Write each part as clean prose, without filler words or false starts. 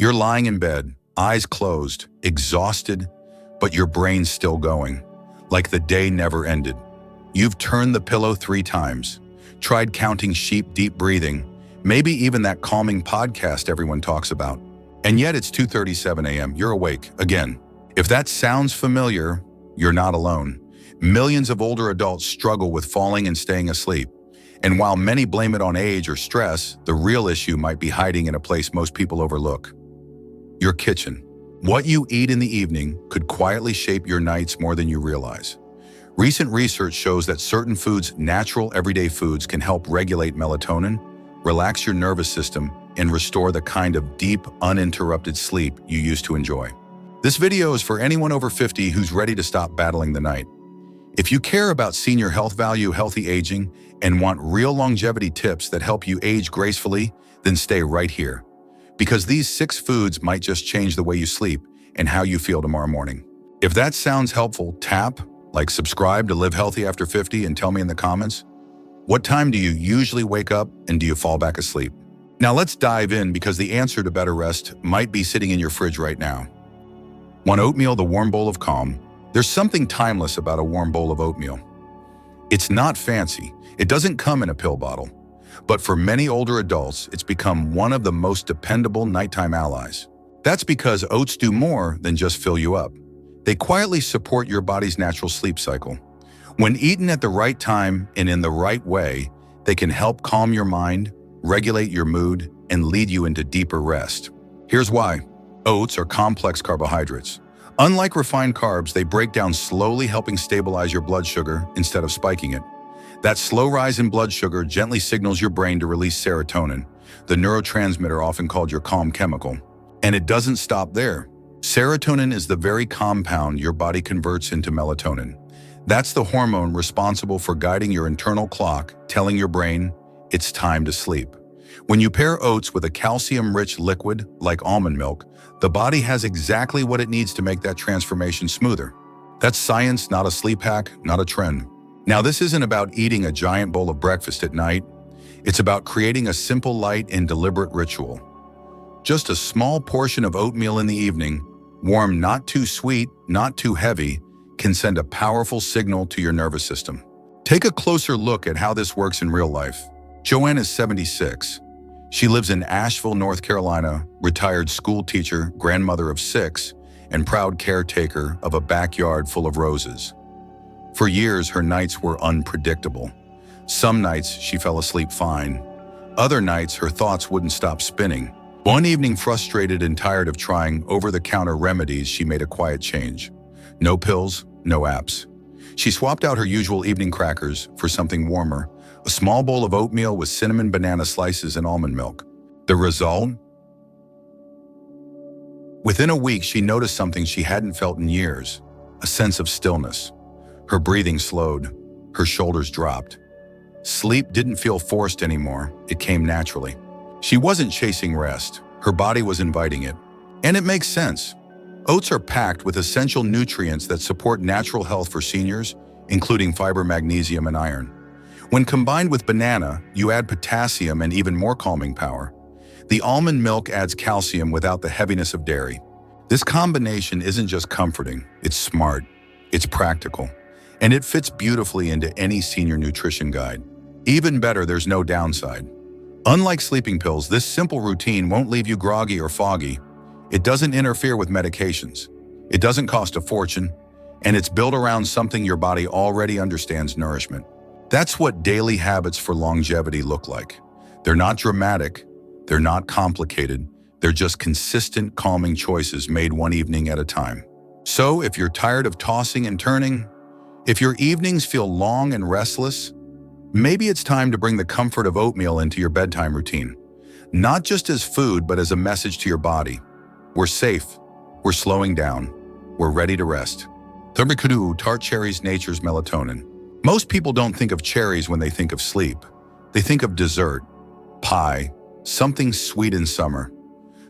You're lying in bed, eyes closed, exhausted, but your brain's still going, like the day never ended. You've turned the pillow 3 times, tried counting sheep, deep breathing, maybe even that calming podcast everyone talks about. And yet it's 2:37 a.m. You're awake again. If that sounds familiar, you're not alone. Millions of older adults struggle with falling and staying asleep. And while many blame it on age or stress, the real issue might be hiding in a place most people overlook: your kitchen. What you eat in the evening could quietly shape your nights more than you realize. Recent research shows that certain foods, natural everyday foods, can help regulate melatonin, relax your nervous system, and restore the kind of deep, uninterrupted sleep you used to enjoy. This video is for anyone over 50 who's ready to stop battling the night. If you care about senior health, value healthy aging, and want real longevity tips that help you age gracefully, then stay right here. Because these 6 foods might just change the way you sleep and how you feel tomorrow morning. If that sounds helpful, tap like subscribe to Live Healthy After 50 and tell me in the comments, what time do you usually wake up and do you fall back asleep? Now let's dive in, because the answer to better rest might be sitting in your fridge right now. 1. Oatmeal, the warm bowl of calm. There's something timeless about a warm bowl of oatmeal. It's not fancy. It doesn't come in a pill bottle. But for many older adults, it's become one of the most dependable nighttime allies. That's because oats do more than just fill you up. They quietly support your body's natural sleep cycle. When eaten at the right time and in the right way, they can help calm your mind, regulate your mood, and lead you into deeper rest. Here's why. Oats are complex carbohydrates. Unlike refined carbs, they break down slowly, helping stabilize your blood sugar instead of spiking it. That slow rise in blood sugar gently signals your brain to release serotonin, the neurotransmitter often called your calm chemical. And it doesn't stop there. Serotonin is the very compound your body converts into melatonin. That's the hormone responsible for guiding your internal clock, telling your brain it's time to sleep. When you pair oats with a calcium-rich liquid like almond milk, the body has exactly what it needs to make that transformation smoother. That's science, not a sleep hack, not a trend. Now, this isn't about eating a giant bowl of breakfast at night. It's about creating a simple, light, and deliberate ritual. Just a small portion of oatmeal in the evening, warm, not too sweet, not too heavy, can send a powerful signal to your nervous system. Take a closer look at how this works in real life. Joanne is 76. She lives in Asheville, North Carolina, retired school teacher, grandmother of 6, and proud caretaker of a backyard full of roses. For years, her nights were unpredictable. Some nights, she fell asleep fine. Other nights, her thoughts wouldn't stop spinning. One evening, frustrated and tired of trying over-the-counter remedies, she made a quiet change. No pills, no apps. She swapped out her usual evening crackers for something warmer, a small bowl of oatmeal with cinnamon banana slices and almond milk. The result? Within a week, she noticed something she hadn't felt in years: a sense of stillness. Her breathing slowed, her shoulders dropped. Sleep didn't feel forced anymore, it came naturally. She wasn't chasing rest, her body was inviting it. And it makes sense. Oats are packed with essential nutrients that support natural health for seniors, including fiber, magnesium, and iron. When combined with banana, you add potassium and even more calming power. The almond milk adds calcium without the heaviness of dairy. This combination isn't just comforting, it's smart, it's practical, and it fits beautifully into any senior nutrition guide. Even better, there's no downside. Unlike sleeping pills, this simple routine won't leave you groggy or foggy. It doesn't interfere with medications. It doesn't cost a fortune, and it's built around something your body already understands: nourishment. That's what daily habits for longevity look like. They're not dramatic, they're not complicated, they're just consistent, calming choices made one evening at a time. So if you're tired of tossing and turning, if your evenings feel long and restless, maybe it's time to bring the comfort of oatmeal into your bedtime routine. Not just as food, but as a message to your body. We're safe, we're slowing down, we're ready to rest. Thermikudu, tart cherries, nature's melatonin. Most people don't think of cherries when they think of sleep. They think of dessert, pie, something sweet in summer.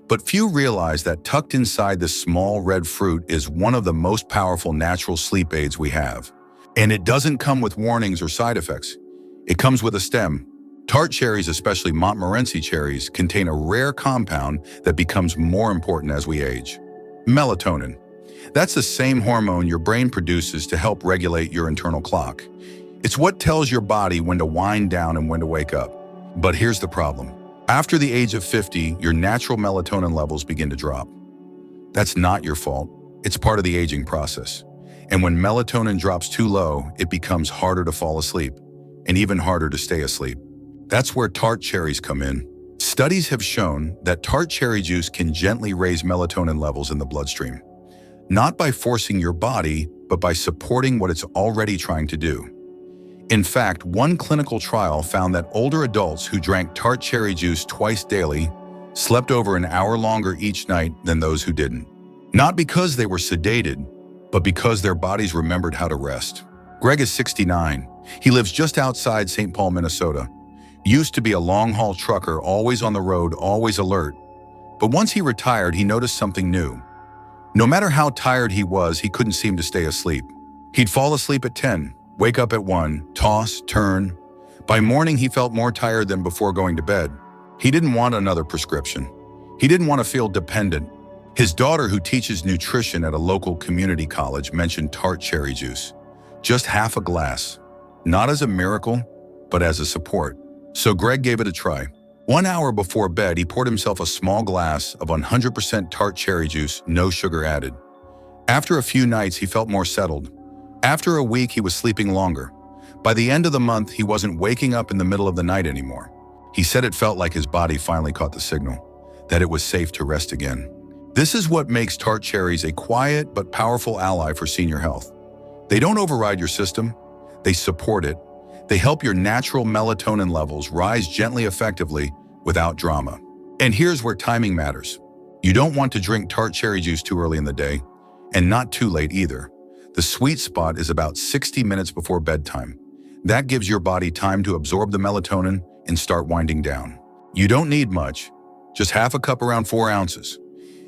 But few realize that tucked inside this small red fruit is one of the most powerful natural sleep aids we have. And it doesn't come with warnings or side effects. It comes with a stem, Tart cherries, especially Montmorency cherries, contain a rare compound that becomes more important as we age. Melatonin. That's the same hormone your brain produces to help regulate your internal clock. It's what tells your body when to wind down and when to wake up. But here's the problem. After the age of 50, your natural melatonin levels begin to drop. That's not your fault. It's part of the aging process. And when melatonin drops too low, it becomes harder to fall asleep, and even harder to stay asleep. That's where tart cherries come in. Studies have shown that tart cherry juice can gently raise melatonin levels in the bloodstream, not by forcing your body, but by supporting what it's already trying to do. In fact, one clinical trial found that older adults who drank tart cherry juice twice daily slept over an hour longer each night than those who didn't. Not because they were sedated, but because their bodies remembered how to rest. Greg is 69. He lives just outside St. Paul, Minnesota. Used to be a long-haul trucker, always on the road, always alert. But once he retired, he noticed something new. No matter how tired he was, he couldn't seem to stay asleep. He'd fall asleep at 10, wake up at 1, toss, turn. By morning, he felt more tired than before going to bed. He didn't want another prescription. He didn't want to feel dependent. His daughter, who teaches nutrition at a local community college, mentioned tart cherry juice. Just half a glass. Not as a miracle, but as a support. So Greg gave it a try. 1 hour before bed, he poured himself a small glass of 100% tart cherry juice, no sugar added. After a few nights, he felt more settled. After a week, he was sleeping longer. By the end of the month, he wasn't waking up in the middle of the night anymore. He said it felt like his body finally caught the signal, that it was safe to rest again. This is what makes tart cherries a quiet but powerful ally for senior health. They don't override your system, they support it. They help your natural melatonin levels rise gently, effectively, without drama. And here's where timing matters. You don't want to drink tart cherry juice too early in the day, and not too late either. The sweet spot is about 60 minutes before bedtime. That gives your body time to absorb the melatonin and start winding down. You don't need much, just half a cup, around 4 ounces.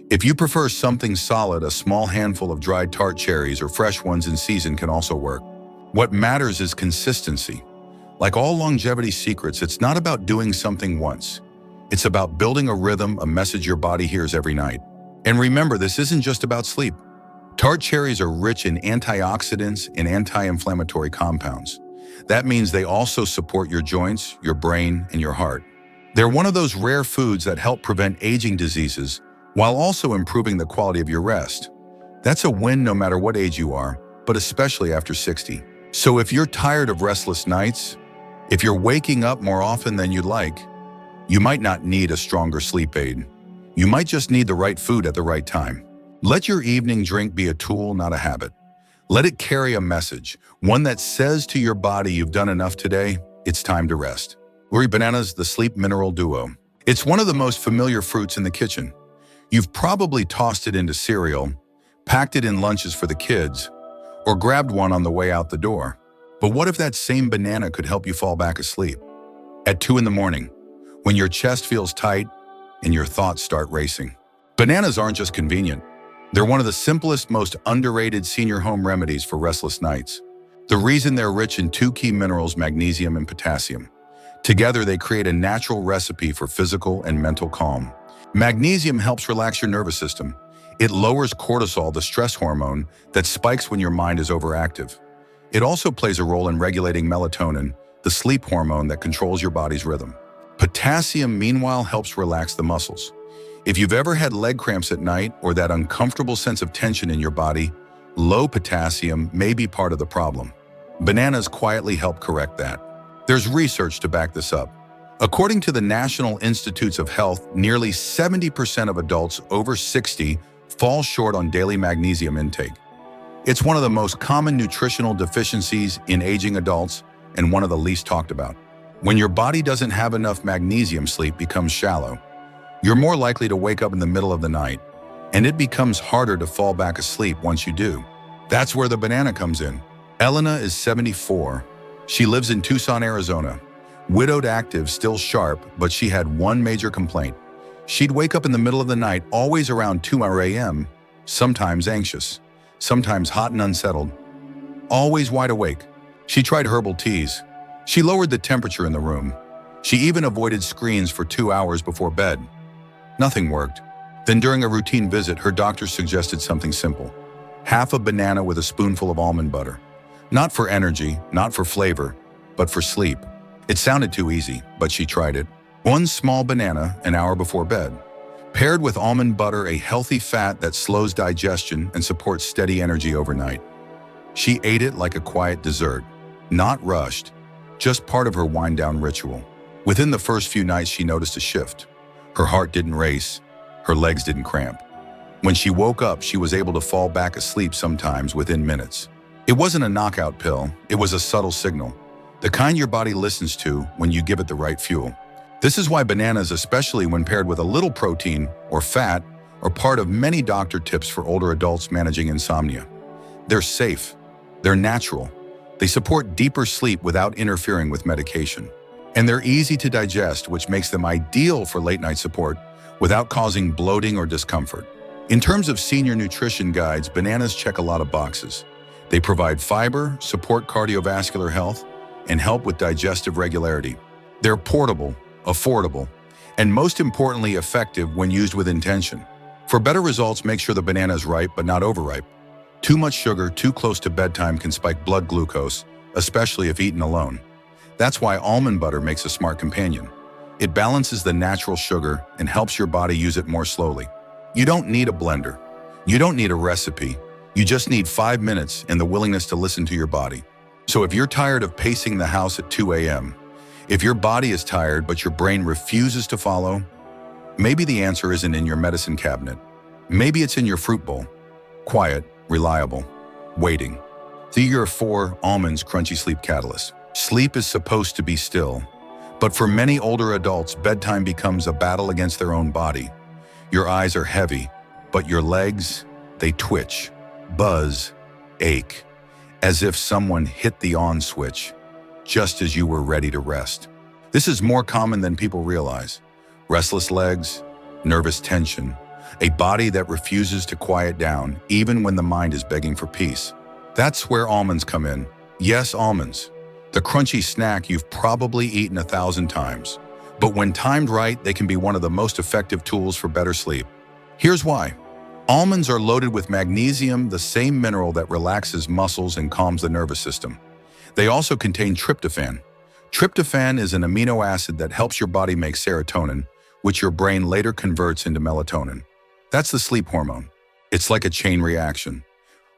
If you prefer something solid, a small handful of dried tart cherries or fresh ones in season can also work. What matters is consistency. Like all longevity secrets, it's not about doing something once. It's about building a rhythm, a message your body hears every night. And remember, this isn't just about sleep. Tart cherries are rich in antioxidants and anti-inflammatory compounds. That means they also support your joints, your brain, and your heart. They're one of those rare foods that help prevent aging diseases while also improving the quality of your rest. That's a win no matter what age you are, but especially after 60. So if you're tired of restless nights, if you're waking up more often than you'd like, you might not need a stronger sleep aid. You might just need the right food at the right time. Let your evening drink be a tool, not a habit. Let it carry a message, one that says to your body, you've done enough today, it's time to rest. Luri Bananas, the Sleep Mineral Duo. It's one of the most familiar fruits in the kitchen. You've probably tossed it into cereal, packed it in lunches for the kids, or grabbed one on the way out the door. But what if that same banana could help you fall back asleep? At 2 in the morning, when your chest feels tight and your thoughts start racing. Bananas aren't just convenient. They're one of the simplest, most underrated senior home remedies for restless nights. The reason they're rich in 2 key minerals, magnesium and potassium. Together, they create a natural recipe for physical and mental calm. Magnesium helps relax your nervous system. It lowers cortisol, the stress hormone that spikes when your mind is overactive. It also plays a role in regulating melatonin, the sleep hormone that controls your body's rhythm. Potassium, meanwhile, helps relax the muscles. If you've ever had leg cramps at night or that uncomfortable sense of tension in your body, low potassium may be part of the problem. Bananas quietly help correct that. There's research to back this up. According to the National Institutes of Health, nearly 70% of adults over 60 fall short on daily magnesium intake. It's one of the most common nutritional deficiencies in aging adults and one of the least talked about. When your body doesn't have enough magnesium, sleep becomes shallow. You're more likely to wake up in the middle of the night, and it becomes harder to fall back asleep once you do. That's where the banana comes in. Elena is 74. She lives in Tucson, Arizona. Widowed, active, still sharp, but she had one major complaint. She'd wake up in the middle of the night, always around 2 a.m., sometimes anxious, sometimes hot and unsettled, always wide awake. She tried herbal teas. She lowered the temperature in the room. She even avoided screens for 2 hours before bed. Nothing worked. Then during a routine visit, her doctor suggested something simple. Half a banana with a spoonful of almond butter. Not for energy, not for flavor, but for sleep. It sounded too easy, but she tried it. One small banana an hour before bed. Paired with almond butter, a healthy fat that slows digestion and supports steady energy overnight. She ate it like a quiet dessert, not rushed, just part of her wind-down ritual. Within the first few nights, she noticed a shift. Her heart didn't race, her legs didn't cramp. When she woke up, she was able to fall back asleep sometimes within minutes. It wasn't a knockout pill, it was a subtle signal, the kind your body listens to when you give it the right fuel. This is why bananas, especially when paired with a little protein or fat, are part of many doctor tips for older adults managing insomnia. They're safe, they're natural, they support deeper sleep without interfering with medication. And they're easy to digest, which makes them ideal for late-night support without causing bloating or discomfort. In terms of senior nutrition guides, bananas check a lot of boxes. They provide fiber, support cardiovascular health, and help with digestive regularity. They're portable, affordable, and most importantly, effective when used with intention. For better results, make sure the banana is ripe but not overripe. Too much sugar too close to bedtime can spike blood glucose, especially if eaten alone. That's why almond butter makes a smart companion. It balances the natural sugar and helps your body use it more slowly. You don't need a blender. You don't need a recipe. You just need 5 minutes and the willingness to listen to your body. So if you're tired of pacing the house at 2 a.m., if your body is tired but your brain refuses to follow, maybe the answer isn't in your medicine cabinet. Maybe it's in your fruit bowl. Quiet, reliable, waiting. See your 4 Almonds Crunchy Sleep Catalyst. Sleep is supposed to be still, but for many older adults, bedtime becomes a battle against their own body. Your eyes are heavy, but your legs, they twitch, buzz, ache, as if someone hit the on switch just as you were ready to rest. This is more common than people realize. Restless legs, nervous tension, a body that refuses to quiet down even when the mind is begging for peace. That's where almonds come in. Yes, almonds. The crunchy snack you've probably eaten 1,000 times. But when timed right, they can be one of the most effective tools for better sleep. Here's why. Almonds are loaded with magnesium, the same mineral that relaxes muscles and calms the nervous system. They also contain tryptophan. Tryptophan is an amino acid that helps your body make serotonin, which your brain later converts into melatonin. That's the sleep hormone. It's like a chain reaction.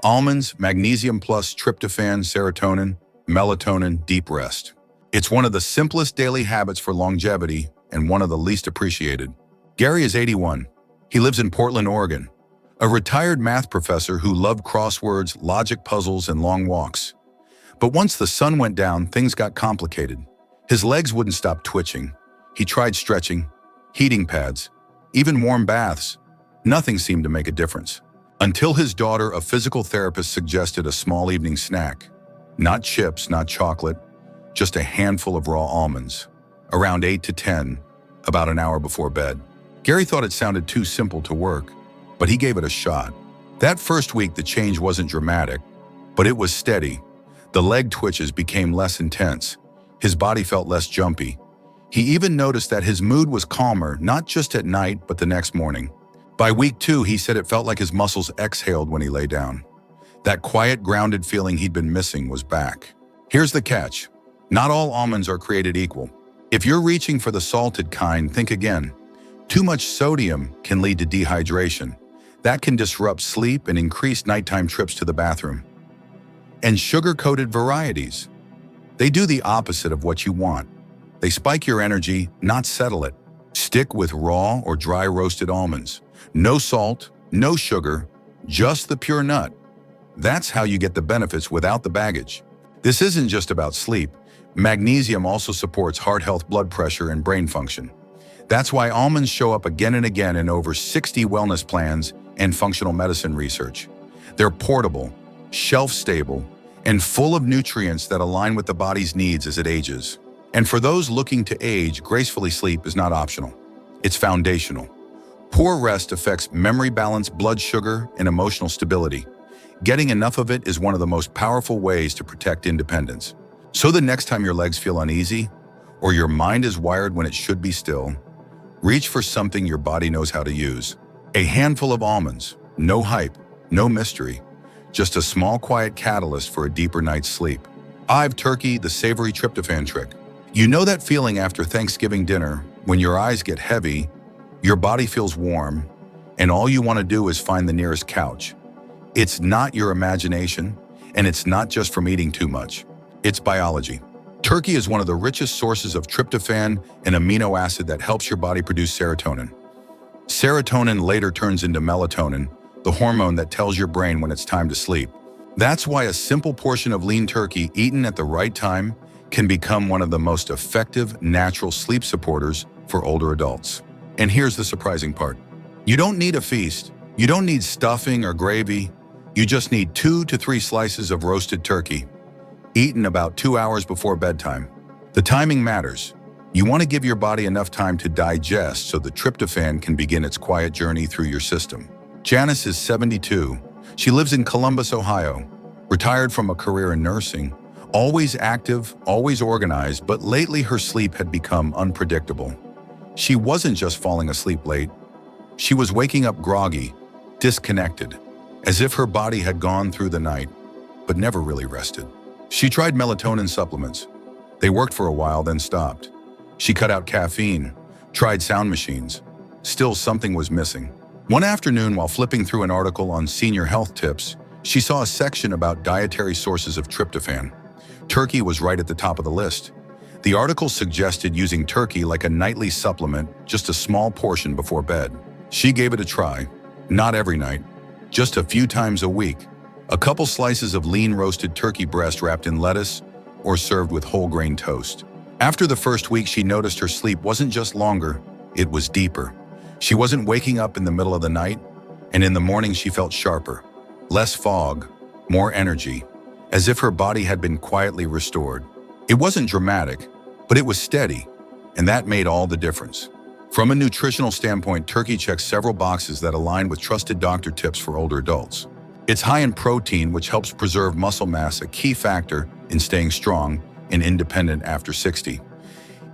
Almonds, magnesium plus tryptophan, serotonin, melatonin, deep rest. It's one of the simplest daily habits for longevity and one of the least appreciated. Gary is 81. He lives in Portland, Oregon. A retired math professor who loved crosswords, logic puzzles, and long walks. But once the sun went down, things got complicated. His legs wouldn't stop twitching. He tried stretching, heating pads, even warm baths. Nothing seemed to make a difference. Until his daughter, a physical therapist, suggested a small evening snack. Not chips, not chocolate, just a handful of raw almonds. Around 8 to 10, about an hour before bed. Gary thought it sounded too simple to work, but he gave it a shot. That first week, the change wasn't dramatic, but it was steady. The leg twitches became less intense. His body felt less jumpy. He even noticed that his mood was calmer, not just at night, but the next morning. By week 2, he said it felt like his muscles exhaled when he lay down. That quiet, grounded feeling he'd been missing was back. Here's the catch. Not all almonds are created equal. If you're reaching for the salted kind, think again. Too much sodium can lead to dehydration. That can disrupt sleep and increase nighttime trips to the bathroom. And sugar-coated varieties. They do the opposite of what you want. They spike your energy, not settle it. Stick with raw or dry roasted almonds. No salt, no sugar, just the pure nut. That's how you get the benefits without the baggage. This isn't just about sleep. Magnesium also supports heart health, blood pressure, and brain function. That's why almonds show up again and again in over 60 wellness plans and functional medicine research. They're portable, shelf-stable, and full of nutrients that align with the body's needs as it ages. And for those looking to age gracefully, sleep is not optional. It's foundational. Poor rest affects memory balance, blood sugar, and emotional stability. Getting enough of it is one of the most powerful ways to protect independence. So the next time your legs feel uneasy, or your mind is wired when it should be still, reach for something your body knows how to use. A handful of almonds, no hype, no mystery, just a small quiet catalyst for a deeper night's sleep. Live turkey, the savory tryptophan trick. You know that feeling after Thanksgiving dinner when your eyes get heavy, your body feels warm, and all you want to do is find the nearest couch. It's not your imagination, and it's not just from eating too much. It's biology. Turkey is one of the richest sources of tryptophan, an amino acid that helps your body produce serotonin. Serotonin later turns into melatonin, the hormone that tells your brain when it's time to sleep. That's why a simple portion of lean turkey eaten at the right time can become one of the most effective natural sleep supporters for older adults. And here's the surprising part. You don't need a feast. You don't need stuffing or gravy. You just need 2 to 3 slices of roasted turkey, eaten about 2 hours before bedtime. The timing matters. You want to give your body enough time to digest so the tryptophan can begin its quiet journey through your system. Janice is 72. She lives in Columbus, Ohio, retired from a career in nursing, always active, always organized, but lately her sleep had become unpredictable. She wasn't just falling asleep late. She was waking up groggy, disconnected, as if her body had gone through the night, but never really rested. She tried melatonin supplements. They worked for a while, then stopped. She cut out caffeine, tried sound machines. Still, something was missing. One afternoon, while flipping through an article on senior health tips, she saw a section about dietary sources of tryptophan. Turkey was right at the top of the list. The article suggested using turkey like a nightly supplement, just a small portion before bed. She gave it a try. Not every night, just a few times a week. A couple slices of lean roasted turkey breast wrapped in lettuce or served with whole grain toast. After the first week, she noticed her sleep wasn't just longer, it was deeper. She wasn't waking up in the middle of the night, and in the morning she felt sharper, less fog, more energy, as if her body had been quietly restored. It wasn't dramatic, but it was steady, and that made all the difference. From a nutritional standpoint, turkey checks several boxes that align with trusted doctor tips for older adults. It's high in protein, which helps preserve muscle mass, a key factor in staying strong and independent after 60.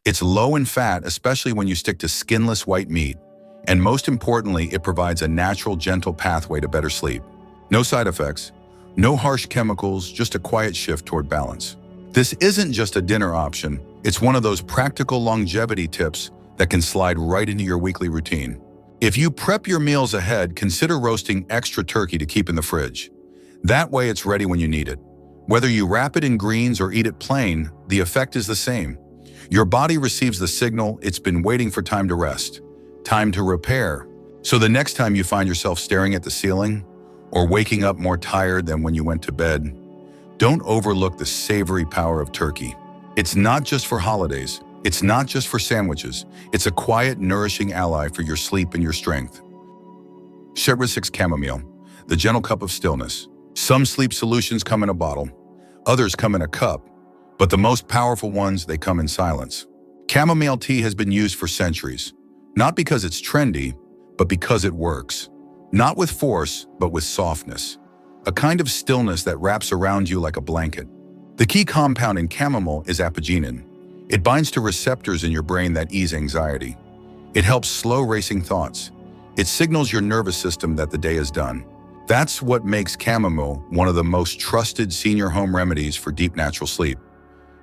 It's low in fat, especially when you stick to skinless white meat. And most importantly, it provides a natural, gentle pathway to better sleep. No side effects, no harsh chemicals, just a quiet shift toward balance. This isn't just a dinner option, it's one of those practical longevity tips that can slide right into your weekly routine. If you prep your meals ahead, consider roasting extra turkey to keep in the fridge. That way it's ready when you need it. Whether you wrap it in greens or eat it plain, the effect is the same. Your body receives the signal it's been waiting for time to rest. Time to repair. So the next time you find yourself staring at the ceiling or waking up more tired than when you went to bed, don't overlook the savory power of turkey. It's not just for holidays. It's not just for sandwiches. It's a quiet, nourishing ally for your sleep and your strength. Chevre 6 Chamomile, the gentle cup of stillness. Some sleep solutions come in a bottle. Others come in a cup. But the most powerful ones, they come in silence. Chamomile tea has been used for centuries. Not because it's trendy, but because it works. Not with force, but with softness. A kind of stillness that wraps around you like a blanket. The key compound in chamomile is apigenin. It binds to receptors in your brain that ease anxiety. It helps slow racing thoughts. It signals your nervous system that the day is done. That's what makes chamomile one of the most trusted senior home remedies for deep natural sleep.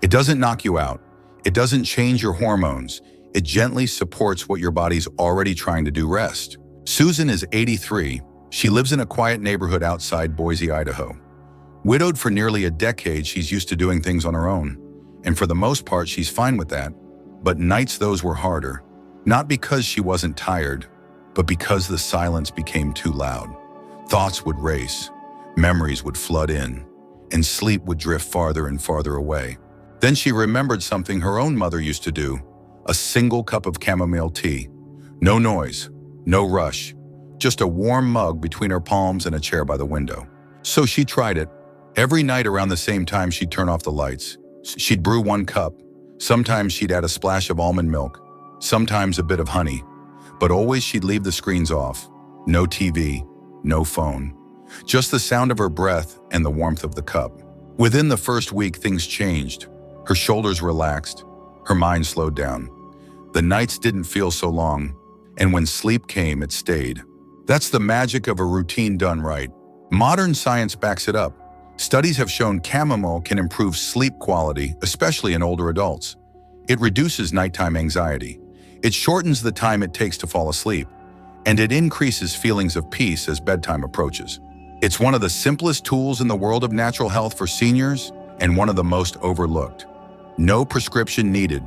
It doesn't knock you out. It doesn't change your hormones. It gently supports what your body's already trying to do: rest. Susan is 83. She lives in a quiet neighborhood outside Boise, Idaho. Widowed for nearly a decade, she's used to doing things on her own. And for the most part, she's fine with that. But nights, those were harder. Not because she wasn't tired, but because the silence became too loud. Thoughts would race, memories would flood in, and sleep would drift farther and farther away. Then she remembered something her own mother used to do: a single cup of chamomile tea. No noise, no rush, just a warm mug between her palms and a chair by the window. So she tried it. Every night around the same time, she'd turn off the lights. She'd brew 1 cup. Sometimes she'd add a splash of almond milk, sometimes a bit of honey. But always she'd leave the screens off. No TV, no phone. Just the sound of her breath and the warmth of the cup. Within the first week, things changed. Her shoulders relaxed. Her mind slowed down. The nights didn't feel so long, and when sleep came, it stayed. That's the magic of a routine done right. Modern science backs it up. Studies have shown chamomile can improve sleep quality, especially in older adults. It reduces nighttime anxiety. It shortens the time it takes to fall asleep, and it increases feelings of peace as bedtime approaches. It's one of the simplest tools in the world of natural health for seniors and one of the most overlooked. No prescription needed,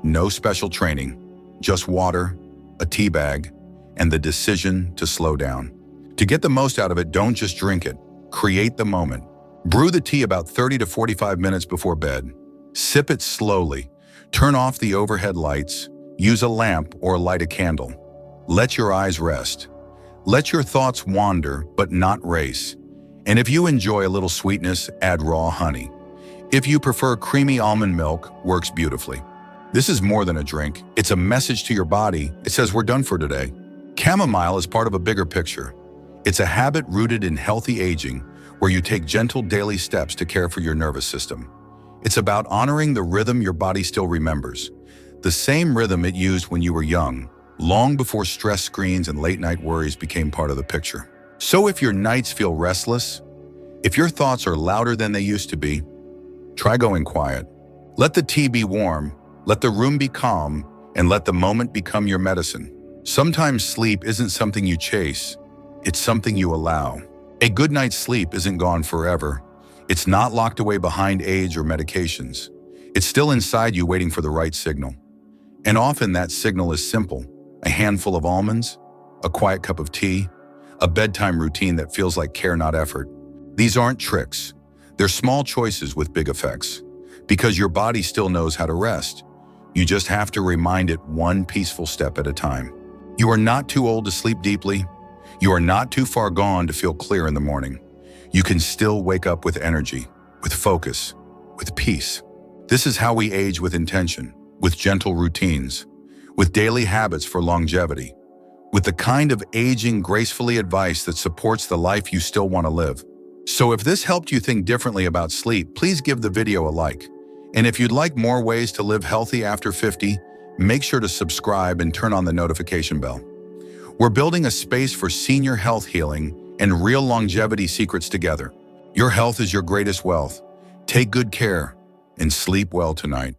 no special training, just water, a tea bag, and the decision to slow down. To get the most out of it, don't just drink it. Create the moment. Brew the tea about 30 to 45 minutes before bed. Sip it slowly. Turn off the overhead lights. Use a lamp or light a candle. Let your eyes rest. Let your thoughts wander, but not race. And if you enjoy a little sweetness, add raw honey. If you prefer creamy almond milk, works beautifully. This is more than a drink. It's a message to your body. It says we're done for today. Chamomile is part of a bigger picture. It's a habit rooted in healthy aging, where you take gentle daily steps to care for your nervous system. It's about honoring the rhythm your body still remembers, the same rhythm it used when you were young, long before stress screens and late-night worries became part of the picture. So if your nights feel restless, if your thoughts are louder than they used to be, try going quiet. Let the tea be warm, let the room be calm, and let the moment become your medicine. Sometimes sleep isn't something you chase, it's something you allow. A good night's sleep isn't gone forever. It's not locked away behind age or medications. It's still inside you waiting for the right signal. And often that signal is simple: a handful of almonds, a quiet cup of tea, a bedtime routine that feels like care, not effort. These aren't tricks. They're small choices with big effects. Because your body still knows how to rest. You just have to remind it one peaceful step at a time. You are not too old to sleep deeply. You are not too far gone to feel clear in the morning. You can still wake up with energy, with focus, with peace. This is how we age with intention, with gentle routines, with daily habits for longevity, with the kind of aging gracefully advice that supports the life you still want to live. So if this helped you think differently about sleep, please give the video a like. And if you'd like more ways to live healthy after 50, make sure to subscribe and turn on the notification bell. We're building a space for senior health healing and real longevity secrets together. Your health is your greatest wealth. Take good care and sleep well tonight.